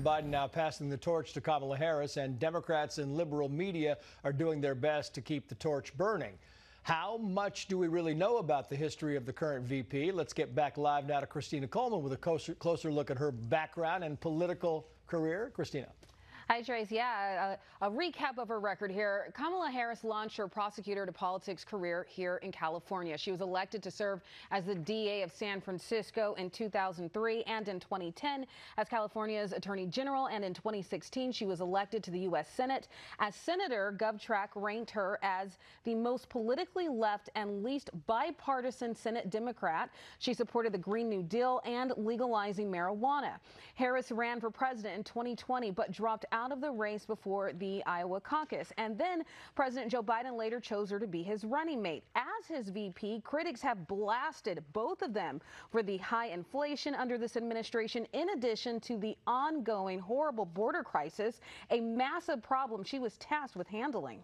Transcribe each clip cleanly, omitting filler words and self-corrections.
Biden now passing the torch to Kamala Harris, and Democrats and liberal media are doing their best to keep the torch burning. How much do we really know about the history of the current VP? Let's get back live now to Christina Coleman with a closer look at her background and political career. Christina. Hi, Trace. Yeah, a recap of her record here. Kamala Harris launched her prosecutor to politics career here in California. She was elected to serve as the DA of San Francisco in 2003 and in 2010 as California's Attorney General, and in 2016 she was elected to the U.S. Senate. As senator, GovTrack ranked her as the most politically left and least bipartisan Senate Democrat. She supported the Green New Deal and legalizing marijuana. Harris ran for president in 2020 but dropped out of the race before the Iowa caucus. And then President Joe Biden later chose her to be his running mate. As his VP, critics have blasted both of them for the high inflation under this administration, in addition to the ongoing horrible border crisis, a massive problem she was tasked with handling.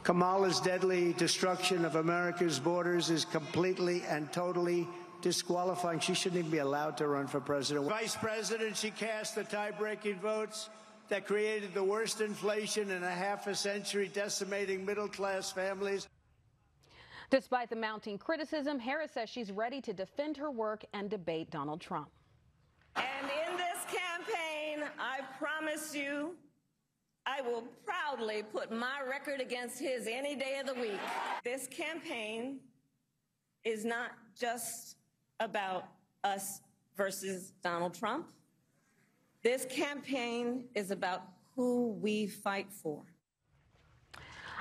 Kamala's deadly destruction of America's borders is completely and totally disqualifying. She shouldn't even be allowed to run for president. Vice President, she cast the tie-breaking votes that created the worst inflation in a half a century, decimating middle-class families. Despite the mounting criticism, Harris says she's ready to defend her work and debate Donald Trump. And in this campaign, I promise you, I will proudly put my record against his any day of the week. This campaign is not just about us versus Donald Trump. This campaign is about who we fight for.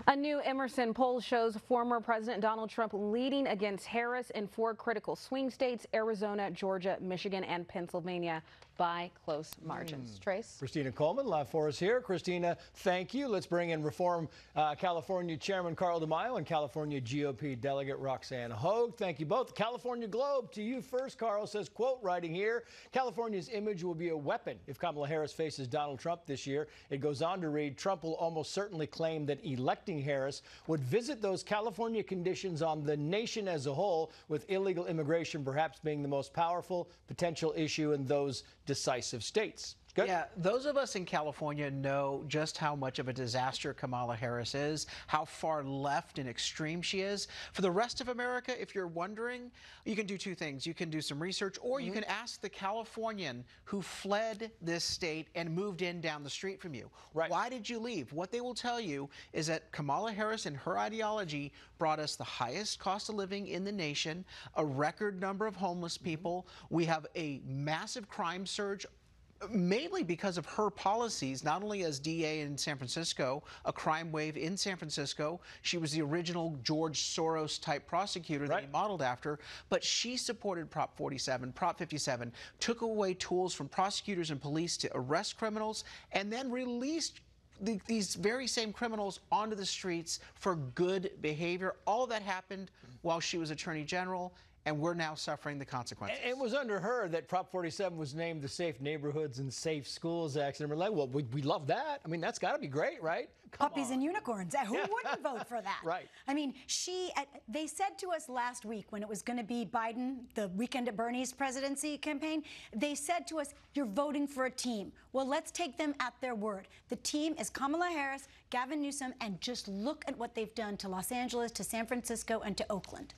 A new Emerson poll shows former President Donald Trump leading against Harris in 4 critical swing states: Arizona, Georgia, Michigan, and Pennsylvania, by close margins. Trace? Christina Coleman live for us here. Christina, thank you. Let's bring in Reform California Chairman Carl DeMaio and California GOP Delegate Roxanne Hogue. Thank you both. California Globe, to you first. Carl says, quote, writing here, California's image will be a weapon if Kamala Harris faces Donald Trump this year. It goes on to read, Trump will almost certainly claim that electing Harris would visit those California conditions on the nation as a whole, with illegal immigration perhaps being the most powerful potential issue in those decisive states. Good. Yeah, those of us in California know just how much of a disaster Kamala Harris is, how far left and extreme she is. For the rest of America, if you're wondering, you can do 2 things. You can do some research, or you can ask the Californian who fled this state and moved in down the street from you. Right. Why did you leave? What they will tell you is that Kamala Harris and her ideology brought us the highest cost of living in the nation, a record number of homeless people. We have a massive crime surge, mainly because of her policies, not only as DA in San Francisco, a crime wave in San Francisco. She was the original George Soros-type prosecutor that he modeled after, but she supported Prop 47, Prop 57, took away tools from prosecutors and police to arrest criminals, and then released these very same criminals onto the streets for good behavior. All of that happened while she was Attorney General, and we're now suffering the consequences. It was under her that Prop 47 was named the Safe Neighborhoods and Safe Schools Act. And we're like, well, we love that. I mean, that's got to be great, right? Puppies and unicorns. Who wouldn't vote for that? Right. I mean, they said to us last week when it was going to be Biden, the Weekend at Bernie's presidency campaign, they said to us, you're voting for a team. Well, let's take them at their word. The team is Kamala Harris, Gavin Newsom, and just look at what they've done to Los Angeles, to San Francisco, and to Oakland.